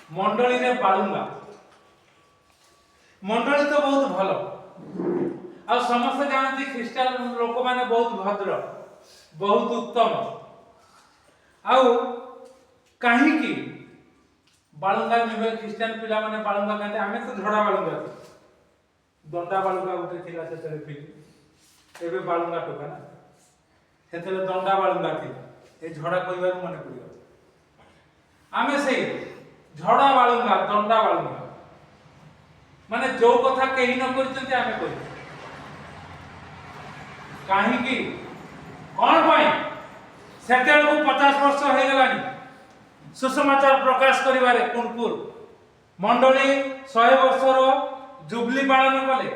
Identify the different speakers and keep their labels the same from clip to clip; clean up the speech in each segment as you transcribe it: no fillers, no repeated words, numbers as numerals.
Speaker 1: मंडली रे बालुंगा मंडली तो बहुत भलो आ समस्त जानती ख्रिस्टान लोक माने बहुत भद्र बहुत उत्तम आउ कहीं की बालुंगा निवे ख्रिस्टान पिला माने बालुंगा कहते आमे तो झड़ा बालुंगा दंडा बालुंगा उठे थिला से चले फिर एबे बालुंगा टोका ना सेतले दंडा बालुंगा थी ए झड़ा कहिबार मने पड़ियो आमे सेई झड़ा बालुंगा दंडा बालुंगा माने जो कथा केही न करचंती आमे कहि काहे की कोन पाई सेतेल को 50 वर्ष हो गेलानी सुसमाचार प्रकाश करिवारे कुनपुर मंडली 100 वर्ष रो जुबली पालन कले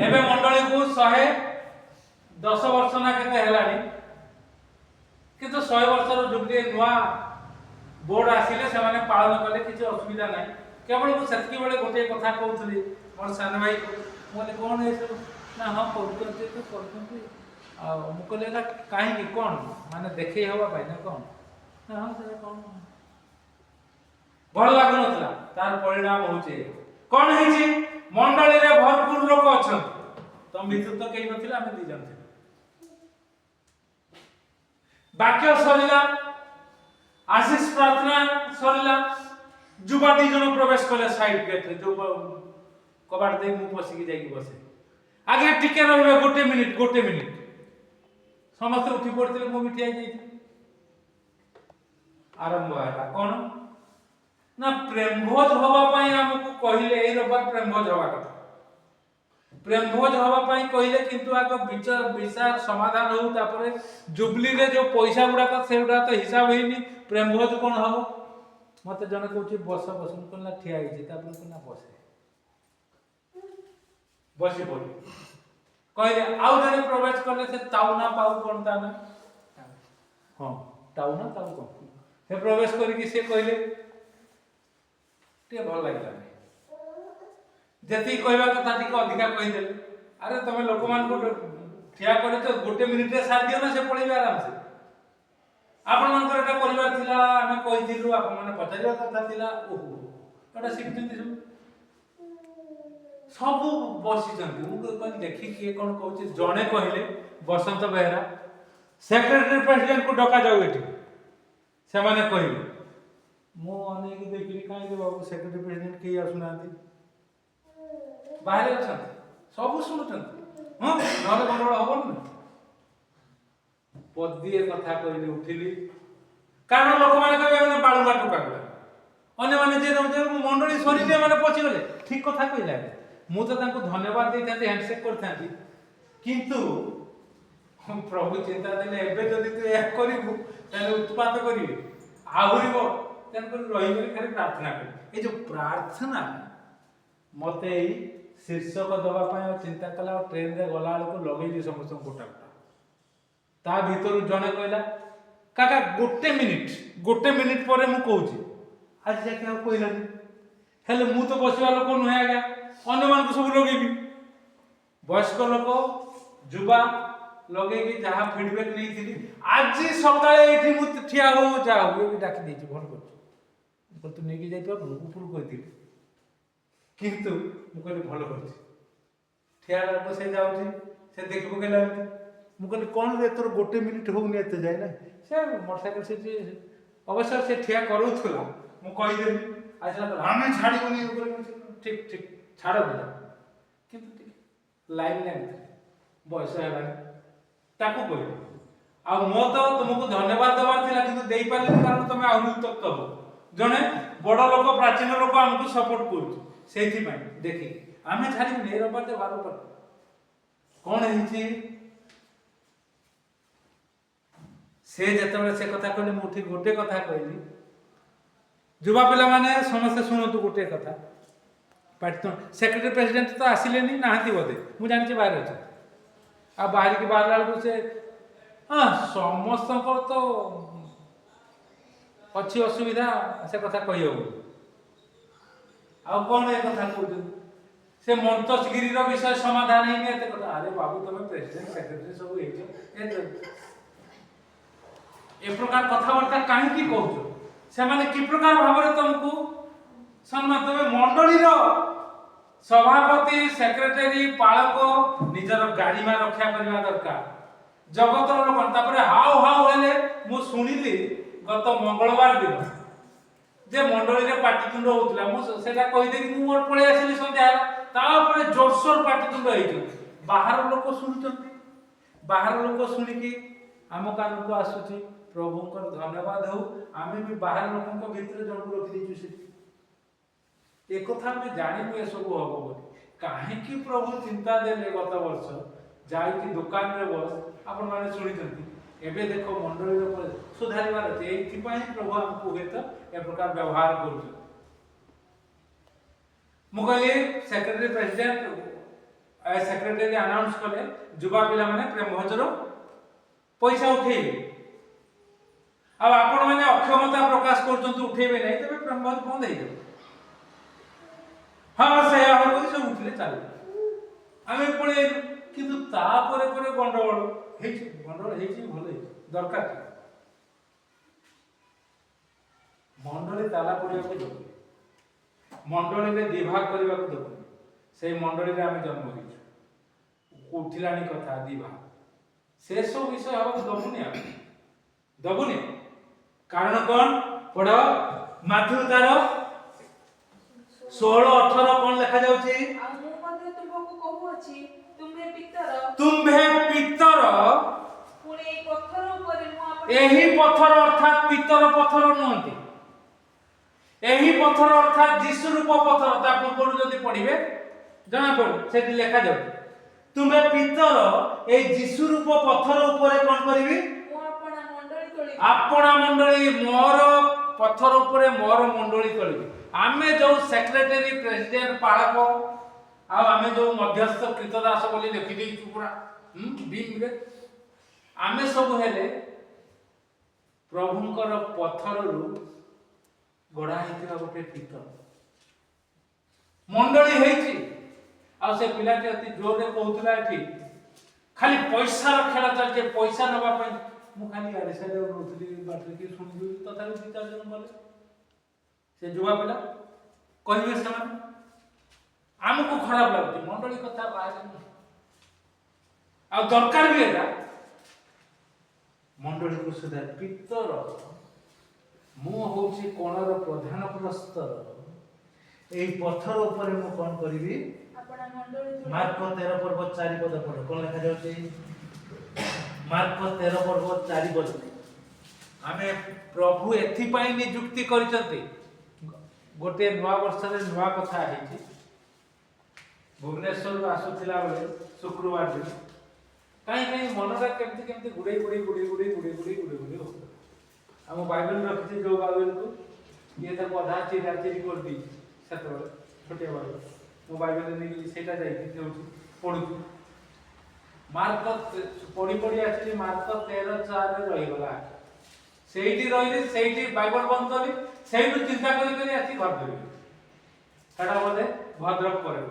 Speaker 1: एबे मंडली को 110 वर्ष ना केते हेलानी किंतु 100 वर्ष रो जुबली नुआ बोर्ड आसिले से माने पालन कले किछ असुविधा नै केवल को सतकी बेले गोटे कथा कहउथली मोर सान भाई मोले कोन हे सब ना हम पढते तो पढते आ मुकलेला काहे की कोन माने देखै हवा भाई ना कोन ना हम से कोन भल लागु नथला तार परिणाम होचे कोन हे छी मंडली रे भरपूर लोक अछन तम भीतर तो केही नथिला हम दी जन वाक्य सरिला आशीष प्रार्थना सरिला जुबा दी जन प्रवेश कले साइड गेट रे जो कबाट दे मु पसिकी जाई बसे आगे टिके रहबे गोटे मिनिट समस्त उठी पड़ते मु भी ठिया जाई आरंभ होला कोन ना प्रेम भोज होबा पई हमकु कहिले ए रबार प्रेम भोज होबा कथा प्रेम भोज होबा पई कहिले किंतु आगो विचार समाधान हो तापरे जुबली रे जो पैसा गुडा का सेउडा तो हिसाब हेनी प्रेम भोज कोन हबो मते जने कहउची बसन कोनला ठिया हिची तापर कोना बसी पड़ी कहले आउ जने प्रवेश करले से ताउना पाउ कोन ता ना हां ताउना ताउ कोन से प्रवेश करी कि से कहले ते भल लागला जति कहबा कथा टिक अधिका कहि देले अरे तमे लोक मान को ठिया करे तो गोटे मिनिट रे सार दियो ना से पळिबे आराम से आपण मान को एटा परिवार थिला हमें कहिथिलु आपण माने पचारिया कथा थिला ओहो एटा सिखथिंती सब बसी जंती मु कोन देखि के कोन कहउची जणे कहिले बसंत बेहरा सेक्रेटरी प्रेसिडेंट को डका जाउ एठी से माने कहिले मो अनेक देखि काई दे बाबू सेक्रेटरी प्रेसिडेंट के आसुनांती बाहर अछन सब सुनतन हां नले गंडोळ हबन न पद्दीए कथा कहिले उठिली कारण लोक माने कहबे माने बाळुंगा टोका गला अन्य माने जे रहुते मंडली सरीले माने पछि गले ठीक कथा कहिला मु तो तांको धन्यवाद देथांती हैंडशेक करथांती किंतु हम प्रभु चिंता देले एबे जदी तू एक करिबु ताले उत्पाद करिवे आहुरिबो तन पर रहिबे खाली प्रार्थना कर ए जो प्रार्थना मते शीर्षक दबा पय चिंता कला ट्रेन रे गला को लगेली समस्त गोटा ता भीतर जने कहला काका गोटे मिनिट परे मु कहूची आज जाके आ कहलानी हेले मु तो बसिवा लोक नुहे आगा अन्य मान को सब लगेबी वयस्क लोक जुबा लगेबी जहा फीडबैक नहीं थी आज सकाळे एठी मु ठिया हो जाओ ये भी डाकी देची भल कर तू नेकी जाई तो ऊपर कहती किंतु मु कहली भल करछि ठिया को से जाउची से देखबो गेला मु कहली कोन रे तोर गोटे मिनिट होउनी एते जाय ना से मोटरसाइकिल से अवसर से ठिया करूथला मु कहि देली आजला तो हमें छाड़ीबनी ऊपर ठीक छाड़ दिला किंतु ठीक लाइन बयस हेबानी ताको कहली आ मो तो तुमको धन्यवाद देवार थिला किंतु देई पाले कारण तुम आहुरी उत्तप्त हो जने बड़ लोक प्राचीन लोक हमको सपोर्ट करू सेथि पई देखि आमे छाड़ी ने रबर दे बारो पर कोन हिची से जतबे से कथा कहले मु ठीक गोटे कथा कहली युवा पिला माने समस्त सुनतु गोटे कथा पाटन सेक्रेटरी प्रेसिडेंट तो आसिलेनी नाहती बोधे मु जानि बाहर अछि आ बाहर के बाहर लाल से हां समस्त को तो अच्छी असुविधा से कथा कहि हो आ कोन ए कथा कहू से मंतोषगिरी रो विषय समाधान ही नहीं एते कथा अरे बाबू तुम प्रेसिडेंट सेक्रेटरी सब ए प्रकार कथा वार्ता काहे की कहू ସେମାନେ କି ପ୍ରକାର ଭାବରେ ତମକୁ ସମ୍ମାନ ଦେବେ। ମଣ୍ଡଳୀର ସଭାପତି, ସେକ୍ରେଟାରୀ, ପାଳକ ନିଜର ଗାରିମା ରକ୍ଷା କରିବା ଦରକାର। ଜଗତର ଲୋକ ତାପରେ ହାଉ ହାଉ ହେଲେ ମୁଁ ଶୁଣିଲି ଗତ ମଙ୍ଗଳବାର ଦିନ ଯେ ମଣ୍ଡଳୀରେ ପାଟିତୁଣ୍ଡ ହଉଥିଲା। ମୁଁ ସେଟା କହିଦେଇକି ମୁଁ ମୋର ପଳେଇ ଆସିଲି ସନ୍ଧ୍ୟା ହେଲା। ତାପରେ ଜୋରସୋର ପାଟିତୁଣ୍ଡ ହେଇଛି। ବାହାର ଲୋକ ଶୁଣୁଛନ୍ତି, ବାହାର ଲୋକ ଶୁଣିକି ଆମ କାନକୁ ଆସୁଛି। ପ୍ରଭୁଙ୍କର ଧନ୍ୟବାଦ ହଉ, ଆମେ ବି ବାହାର ଲୋକଙ୍କ ଭିତରେ ଜଣକୁ ରଖିଦେଇଛୁ ସେଠି। একথা আমি জানিনি এসবু হব বলে। কাহিঁকি প্রভু চিন্তা দেলে গত বর্ষ যাইকি দোকাନରେ বস আপন মানে শুনিଛନ୍ତି। ଏବେ ଦେଖ ମଣ୍ଡଳୀର ସୁଧାରିବାର ଅଛି। ଏଇଥିପାଇଁ ପ୍ରଭୁ ଆମକୁ ହୁଏତ ଏ ପ୍ରକାର ବ୍ୟବହାର କରୁଛନ୍ତି। ମୁଁ କହିଲି ସେକ୍ରେଟାରୀ ପ୍ରେସିଡେଣ୍ଟ ସେକ୍ରେଟାରୀ ଆନାଉନ୍ସ କଲେ ଯୁବା ପିଲାମାନେ ପ୍ରେମ ଭୋଜର ପଇସା ଉଠେଇବେ। ଆଉ ଆପଣମାନେ ଅକ୍ଷମତା ପ୍ରକାଶ କରୁଛନ୍ତି ଉଠେଇବେ ନାହିଁ, ତେବେ ପ୍ରେମ ଭୋଜ ବନ୍ଦ ହେଇଯିବ। ହଁ ସେଇଆ ହବ ବୋଲି ସବୁ ଉଠିଲେ ଚାଲିଲେ। ଆମେ ପଳେଇଲୁ, କିନ୍ତୁ ତାପରେ ପରେ ଗଣ୍ଡଗୋଳ ହେଇଛି। ଗଣ୍ଡଗୋଳ ହେଇଛି ଭଲ ହେଇଛି, ଦରକାର ଥିଲା। ମଣ୍ଡଳୀ ତାଲା ପଡ଼ିବାକୁ ଦେବୁନି, ମଣ୍ଡଳୀରେ ବିଭାଗ କରିବାକୁ ଦେବୁନି। ସେଇ ମଣ୍ଡଳୀରେ ଆମେ ଜନ୍ମ ହେଇଛୁ। ଉଠିଲାଣି କଥା ବିଭାଗ, ସେସବୁ ବିଷୟ ହବାକୁ ଦେବୁନି, ଆମେ ଦେବୁନି। କାରଣ କ'ଣ? ପଢ ମାଥ୍ୟୁ ତାର 16-18 କଣ ଲେଖା ଯାଉଛି?
Speaker 2: ଆଉ ମୁଁ ମଧ୍ୟ ତୁମକୁ କହୁଅଛି, ତୁମ୍ଭେ ପିତର ପୁଣି ଏହି ପଥର ଉପରେ ମୁଁ
Speaker 1: ଏହି ପଥର ଅର୍ଥାତ ପିତର ପଥର ନୁହନ୍ତି। ଏହି ପଥର ଅର୍ଥାତ ଯୀଶୁ ରୂପ ପଥର। ତା ପୂର୍ବରୁ ଯଦି ପଢିବେ ଜଣା ପଡେ, ସେଠି ଲେଖା ଯାଉଛି ତୁମ୍ଭେ ପିତର ଏହି ଯୀଶୁ ରୂପ ପଥର ଉପରେ କଣ କରିବି?
Speaker 2: ମୁଁ ଆପଣା ମଣ୍ଡଳୀ ତୋଳିବି।
Speaker 1: ଆପଣା ମଣ୍ଡଳୀ, ମୋର ପଥର ଉପରେ ମୋର ମଣ୍ଡଳୀ ତୋଳିବି। ଆମେ ଯୋଉ ସେକ୍ରେଟାରୀ, ପ୍ରେସିଡେଣ୍ଟ, ପାଳକ ଆଉ ଆମେ ଯୋଉ ମଧ୍ୟସ୍ଥ କୀର୍ତ୍ତଦାସ ବୋଲି ଲେଖିଦେଇଛୁ ପୁରା ବିମ୍ରେ, ଆମେ ସବୁ ହେଲେ ପ୍ରଭୁଙ୍କର ପଥରରୁ ଗଢା ହେଇଥିବା ଗୋଟେ ପିତର ମଣ୍ଡଳୀ ହେଇଛି। ଆଉ ସେ ପିଲାଟି ଅତି ଜୋରରେ କହୁଥିଲା ଏଠି ଖାଲି ପଇସାର ଖେଳ ଚାଲିଛି, ପଇସା ନେବା ପାଇଁ। ମୁଁ ଖାଲି ଆଡେ ସାଡେ ରହୁଥିଲି, ବାଟରେ କି ଶୁଣିଲି, ତଥାପି 2-4 ଜଣ ଗଲେ। ସେ ଯୁବା ପିଲା କହିବେ ସେମାନେ, ଆମକୁ ଖରାପ ଲାଗୁଛି ମଣ୍ଡଳୀ କଥା ବାହାରେ। ଆଉ ଦରକାର ବି ଏଟା ମଣ୍ଡଳୀକୁ ସୁଧା ପିତର। ମୁଁ ହଉଛି କୋଣର ପ୍ରଧାନ ପ୍ରସ୍ତର। এই ପଥର ଉପରେ ମୁଁ କଣ କରିବି?
Speaker 2: ଆପଣା ମଣ୍ଡଳୀ ତୋଳିବି।
Speaker 1: ମାର୍କ 13 ପର୍ବ 4 ପଦ ପଢ, କଣ ଲେଖା ଯାଉଛି? ମାର୍କ 13 ପର୍ବ 4 ପଦ। ଆମେ ପ୍ରଭୁ ଏଥିପାଇଁ ନିଯୁକ୍ତି କରିଛନ୍ତି। ଗୋଟେ ନୂଆ ବର୍ଷରେ ନୂଆ କଥା ହେଇଛି। ଭୁବନେଶ୍ୱରରୁ ଆସୁଥିଲା ବେଳେ ଶୁକ୍ରବାର ଦିନ କାହିଁ ମନଟା କେମିତି କେମିତି ଗୁଡେଇ ହଉଥିଲା। ଆମ ବାଇବେଲ ରଖିଛି, ଯୋଉ ବାଇବେଲକୁ ଇଏ ତାକୁ ଅଧା ଚିରା ଚିରି କରିଦେଇଛି। ସେତେବେଳେ ଛୋଟିଆ ବାଇବେଲ ମୋ ବାଇବେଲରେ ନେଇକି ସେଇଟା ଯାଇକି ଦେଉଛି, ପଢୁଛୁ। ମାର୍କ ପଢି ଆସିଲି, ମାର୍କ 13:4 ରହିଗଲା। ସେଇଠି ରହିଲି, ସେଇଠି ବାଇବେଲ ବନ୍ଦ କଲି, ସେଇଠୁ ଚିନ୍ତା କରି ଆସି ଘର ଧରିଲି। ସେଟା ବୋଧେ ଭଦ୍ରକ ପରେ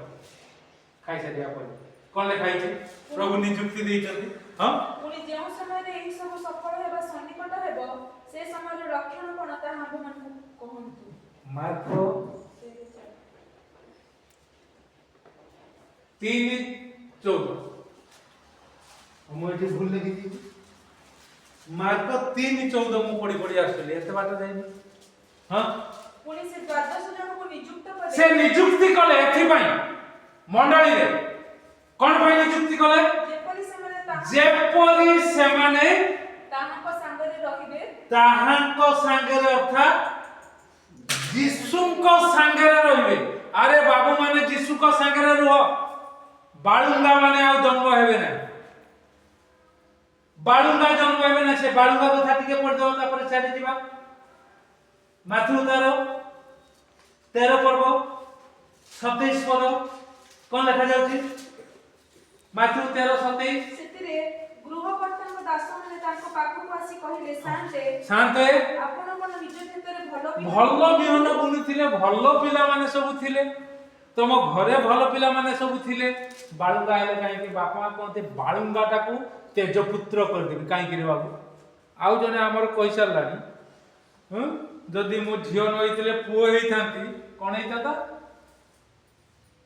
Speaker 1: ଖାଇସାରିବା ପରେ କଣ ଲେଖା ହେଇଛି? ପ୍ରଭୁ ନିଯୁକ୍ତି ଦେଇଛନ୍ତି। ହଁ,
Speaker 2: ପୁଣି ଯେଉଁ ସମୟରେ ଏହି ସବୁ ସଫଳ ହେବା ସନ୍ନିକଟ ହେବ, ସେ ସମୟରେ ରକ୍ଷଣ କଣ ତାହା ଆମ୍ଭମାନଙ୍କୁ କହନ୍ତୁ।
Speaker 1: ମାର୍କ 3:14। ମୁଁ ଏଠି ଭୁଲ ଲେଖିଛି। ମାର୍କ 3:14 ମୁଁ ପଢି ଆସିଲି, ଏତେ ବାଟ ଯାଇନି। ହଁ,
Speaker 2: ପୁଣି ସେ 12 ଜଣଙ୍କୁ ନିଯୁକ୍ତ କଲେ।
Speaker 1: ସେ ନିଯୁକ୍ତି କଲେ ଏଥିପାଇଁ ମଣ୍ଡଳୀରେ। କଣ ପାଇଁ ନିଯୁକ୍ତି କଲେ? ଯେପରି ସେମାନେ
Speaker 2: ତାହାଙ୍କ ସାଙ୍ଗରେ ରହିବେ,
Speaker 1: ତାହାଙ୍କ ସାଙ୍ଗରେ ଅର୍ଥାତ ଯୀଶୁଙ୍କ ସାଙ୍ଗରେ ରହିବେ। ଆରେ ବାବୁ ମାନେ ଯୀଶୁଙ୍କ ସାଙ୍ଗରେ ରୁହ, ବାଳୁଙ୍ଗା ମାନେ ଆଉ ଜନ୍ମ ହେବେ ନା। ବାଳୁଙ୍ଗା ଜନ୍ମ ହେବେ ନା। ସେ ବାଳୁଙ୍ଗା କଥା ଟିକେ ପଢିଦେବ, ତାପରେ ଛାଡି ଯିବା। ମାଥ୍ୟୁ 13 ପର୍ବ 27 ପଦ କଣ ଲେଖା ଯାଉଛି? ମାଥ୍ୟୁ 13:27।
Speaker 2: ସେଥିରେ ଗୃହକର୍ତ୍ତାଙ୍କ ଦାସମାନେ ତାଙ୍କ ପାଖକୁ ଆସି କହିଲେ,
Speaker 1: ଶାନ୍ତେ
Speaker 2: ଆପଣ କଣ ନିଜ କ୍ଷେତରେ ଭଲ
Speaker 1: ବିହନ ବୁଣିଥିଲେ? ଭଲ ପିଲାମାନେ ସବୁ ଥିଲେ, ତମ ଘରେ ଭଲ ପିଲାମାନେ ସବୁ ଥିଲେ। ବାଳୁଙ୍ଗା ହେଲେ କାହିଁକି? ବାପା କହନ୍ତି ବାଳୁଙ୍ଗାଟାକୁ ତେଜପୁତ୍ର କରିଦେବି। କାହିଁକି ରେ ବାବୁ? ଆଉ ଜଣେ ଆମର କହିସାରିଲାଣି, जदि मो झियो न होइतले पुओ हेइथांती कोन हेइताता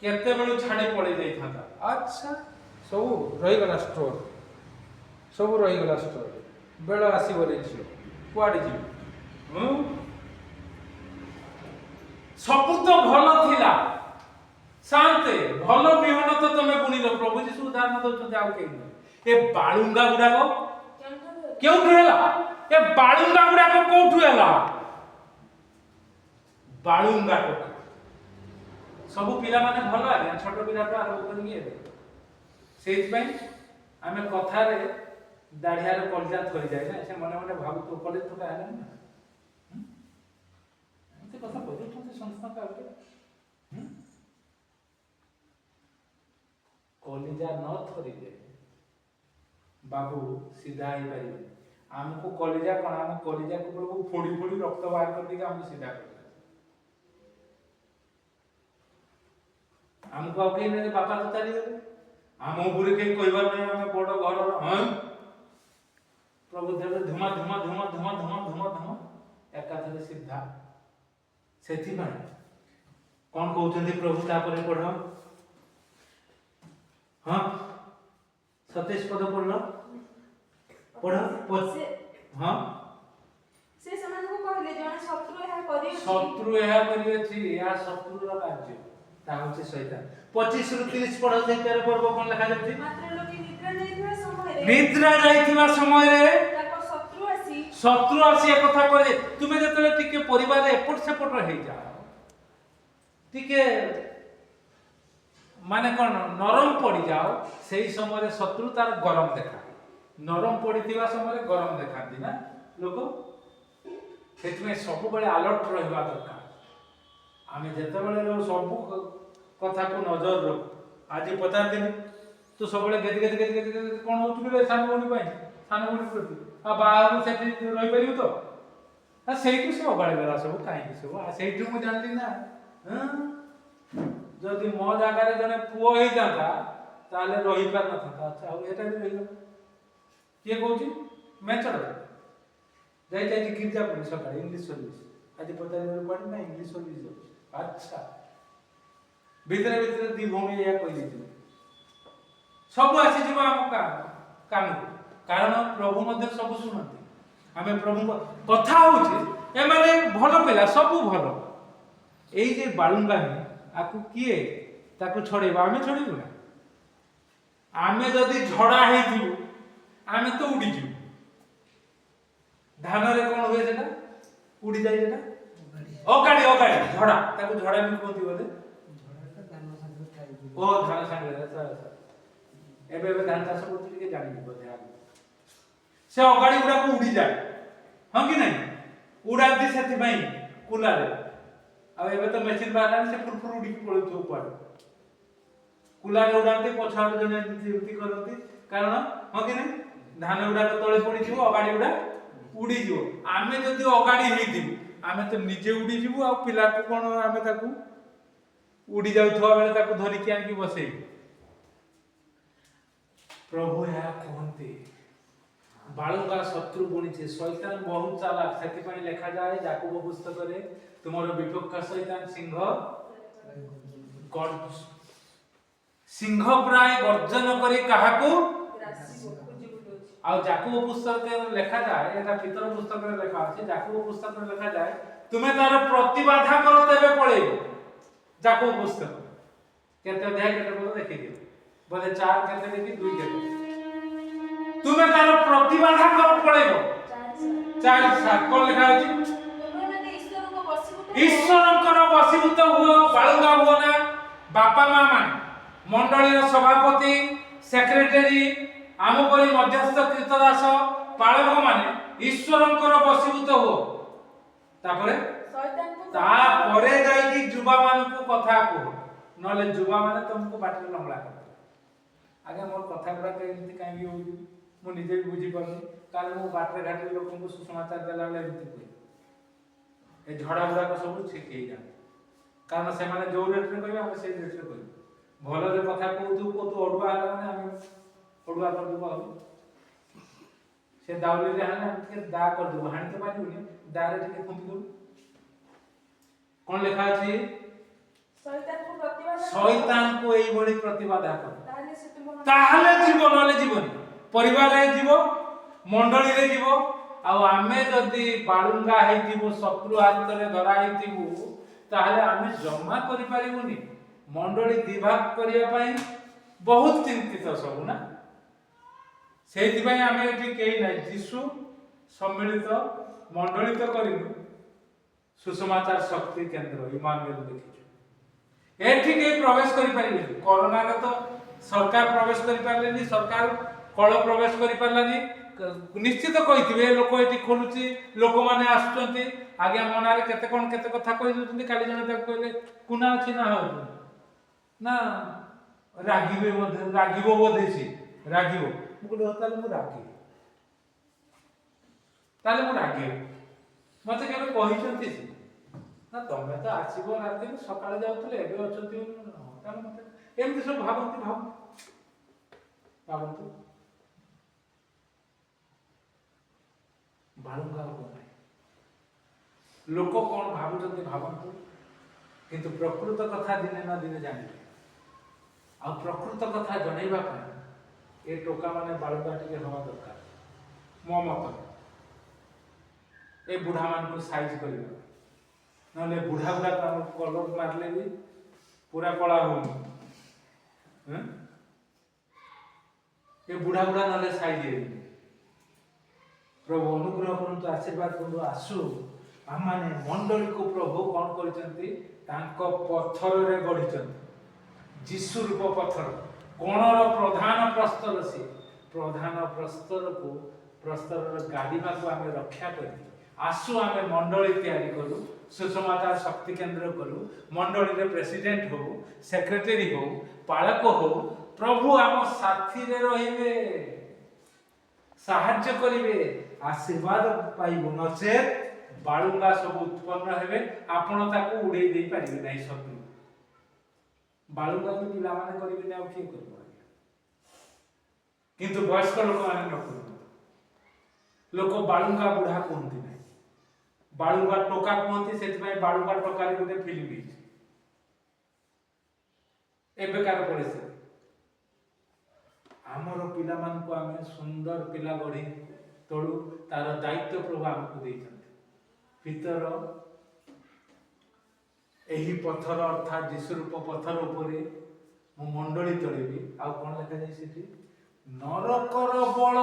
Speaker 1: केते बेलु छाडी पळै जाइथांता। अच्छा सब रही गला स्टोर सब रही गला स्टोर बेल आसीबो रे झियो कुआडे जी सब तो भलो थिला शांते भलो बिहन तो तमे बुनिलो प्रभु जीशु उदाहरण दउछन आउ के ए बाळुंगा गुडाको केउठु हेला ए बाळुंगा गुडाको कोउठु हेला बाळुंगा टोका सब पिला माने भलो आ छोट पिला तो आरो करिए सेति पई आमे कथा रे दाढ़िया रे कलजा थोरी जाय ना से मने मने भाबु तो कॉलेज तो आले ना एते कथा बोलु तो संस्था का होते कलिजा न थोरी दे बाबू सीधा ही पारिबे हमको कलिजा कोन हम कलिजा को प्रभु फोड़ी फोड़ी रक्त बाहर कर देगा हम सीधा कर हमको आके ने बापा तो चली गए हम ऊपर के कहबार नहीं हमें बड़ घर हम प्रभु देव धुमा धुमा धुमा धुमा धुमा धुमा धुमा एकाथरे सीधा सेथि भाई कोन कहउछन्ती प्रभु तापरे पढो हां 27 पद पढलो पढो हां
Speaker 2: से समान को कहले जने शत्रु यह करियो
Speaker 1: शत्रु यह करियो छी या शत्रु रा कार्य ता होचे शैतान 25 रु 30 पढो से 13 पर्व कोन लिखा जायछि
Speaker 2: मात्र लोके
Speaker 1: निद्रा जाइथिबा समय रे
Speaker 2: ताको
Speaker 1: शत्रु आसी एक कथा करे तुमे जतले टिके परिवार रे एपट सेपट रहि जाओ टिके माने कोन नरम पड़ी जाओ सेही समय रे शत्रु तार गरम देखा नरम पड़ीथिबा समय रे गरम देखांती ना लोक सेतमे सब बेले अलर्ट रहबा दरकार आमे जते बेले सब कथा को नजर रख आज पता दिन तू सब बेले गेद गेद गेद गेद कोन होतु बे सान बोनी पाई सान बोनी प्रति आ बाहर सेठी रहि परिउ तो आ सेही से ओगाळे गला सब काई सब आ सेठी मु जानली ना जदि मो जागा रे जने पुओ हेइ जाता ताले रहि पार न था अच्छा अब एटा भी रहिलो के कहूची मेचड़ जाई जाई गिरजा पड़ी सकाळे इंग्लिश सर्विस आज पता नहीं पड़ी ना इंग्लिश सर्विस अच्छा भीतर भीतर दी भूमि या कोई दी सब आसी जीवा हम कान कारण प्रभु मध्य सब सुनते आमे प्रभु को कथा होची ए माने भलो पेला सब भलो एई जे बालुंगा ने आकु किए ताकु छड़ेबा आमे छड़ेबु ना आमे जदी झड़ा हे दिउ आमे तो उडी जिउ धान रे कोन होय सेटा उडी जाय सेटा ओगाडी झड़ा ताकु झड़ा भी कोंती बोले ओ धान संगे अच्छा एबे एबे धान चाष करती के जानि बोधे आ से अगाड़ी उडा को उडी जाय हम कि नहीं उडा दी सेति भाई कुला रे अब एबे तो मशीन बाहर से फुरफुर उडी पळो तो ऊपर कुला रे उडाते पछाड़ जने एमती करती कारण हम कि नहीं धान उडा को तळे पड़ी जीवो अगाड़ी उडा उडी जीवो आमे जदी अगाड़ी हेइ दिबु आमे तो निजे उडी जीवु आ पिला को कोन आमे ताकू उडी जाउथवा बेले ताकू धरि के आनी बसेई प्रभु या कहते बालुका शत्रु बुणीचे शैतान बहुत चालाक सेति पई लिखा जाए याकूब पुस्तक रे तुमरो विपक्ष शैतान सिंह प्राय गर्जन करी काहाकू आ याकूब पुस्तक रे लिखा जाए एटा पितर पुस्तक रे लिखा আছে याकूब पुस्तक रे लिखा जाए तुमे तार प्रतिबाधा करो तबे पळेबो याकूब पुस्तक केते अध्याय केते बोल देखि दियो बोले 4 केते देखि 2 केते तुमे तार प्रतिबाधा कर पड़ेबो 4 7 कोन लिखा अछि ईश्वरंकर वशीभूत हुओ बालुगा हुओ ना बापा मामा मंडली सभापति सेक्रेटरी आम परि मध्यस्थ तीर्थदास पालक माने ईश्वरंकर वशीभूत हुओ तापरे ता परे जाई कि जुबा मान को कथा को नले जुबा माने तुमको बाटरे लंगला कर आगे मोर कथा गुडा के एमती काई भी होई मु निजे भी बुझी परनी कारण मु बाटरे घाटरे लोकन को सुसमाचार देला बेले एमती कोइ ए झड़ा गुडा को सब ठीक हे जा कारण से माने जो रेट रे कहबे हम से रेट रे कहबे भलो रे कथा कहू को तू ओडवा हला माने हम ओडवा कर दबो से दाउली रे हला के दा कर दबो हानि तो पानी दा रे के कंपी दो कौन लिखा अछि
Speaker 2: शैतानକୁ ପ୍ରତିବାଦ କର।
Speaker 1: शैतान को एई भଳି प्रतिबाधा कर
Speaker 2: ତାହେଲେ ସେ ତୁମ
Speaker 1: ताहले जीवन वाले जीवन परिवार रे जीव मंडली रे जीव आ आमे जदी बाळुंगा हेतिबो शत्रु हाथ रे धरा हेतिबो ताहले आमे जमा करि परिबुनी मंडली दिभाग करिया पई बहुत चिंतित सब ना सेति पई आमे एठी केही नै यीशु सम्मिलित मंडलित करिनु सुसमाचार शक्ति केंद्र इमानुएल देखिछु एठी के प्रवेश करि परिबे कोरोना रे तो सरकार प्रवेश करि पारलेनी सरकार कळ प्रवेश करि पारलानी निश्चित कहिथिबे लोक एठी खोलुची लोक माने आछुचंती आगे मनारे केते कथा कहि दउचंती काली जने ताक कहले कुना अछि ना हो ना रागिबे मध्ये रागिबो बोधेसी रागिबो मुकुल होताले मु रागी ताले मु रागी मते केबे कहिचंती ना तमे तो आसीबो राती सकाळे जाउतले एबे अछंती ताले मते एमति सब भाबंतु बाळुंगा को नाही लोक कोन भाबुचंती भाबंतु किंतु प्रकृत कथा दिने ना दिने जानिबे आ प्रकृत कथा जणैबा पय ए टोका माने बाळुंगा टिके हवा दरकार मो मत ए बुढ़ा मान को साइज करिबा नले बुढ़ा बुढ़ा का कलर मारले भी पूरा कला होनी हैं ए बुढ़ा बुढ़ा नले साइज हे प्रभु अनुग्रह करंतु आशीर्वाद करंतु आसु आमाने मंडली को प्रभु कोन करचंती तांको पत्थर रे गढिचंती जीसु रूप पत्थर कोणर प्रधान प्रस्तर से प्रधान प्रस्तर को प्रस्तर गाड़ीमा को आमे रक्षा करी आसु आमे मंडली तैयारी करू सुसमाचार शक्ति केंद्र करू मंडली रे प्रेसिडेंट हो सेक्रेटरी हो पालक हो प्रभु आम साथी रे रहिबे साहाय्य करिवे आशीर्वाद पाइबो नचेत बाळुंगा सब उत्पन्न हेबे आपण ताको उड़ेई देई पारिबे नै शत्रु बाळुंगा को पिला माने करिबे नै किए करबो किंतु वयस्क लोक माने न करबो लोक बाळुंगा बुढ़ा कोनती नै बाळुंगा टोका कोनती सेति पई बाळुंगा टोका रे गोटे फिल्म हिच एबे कार परिस्थिति आमर पिला मान को आमे सुंदर पिला गढ़ी तोड़ू तार दायित्व प्रभु आमको देइछन्ति भीतर एही पत्थर अर्थात जीसु रूप पत्थर उपरे मु मंडली तळेबी आ कोन लेखा जाय सेठी नरकर बळ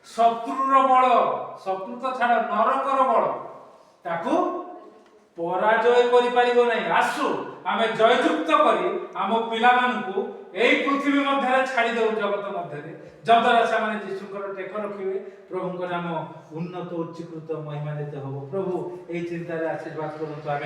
Speaker 1: शत्रुर बळ शत्रु तो छाड़ नरकर बळ ताकू पराजय करि परिबो नै आसु आमे जययुक्त करी आम पिला मानकू एई पृथ्वी मध्य छाड़ी दउ जगत मध्य जद्वारा से माने जीशुकर टेक रखिबे प्रभुकर नाम उन्नत उच्चीकृत महिमान्वित हो प्रभु एई चिंता रे आशीर्वाद करंतु।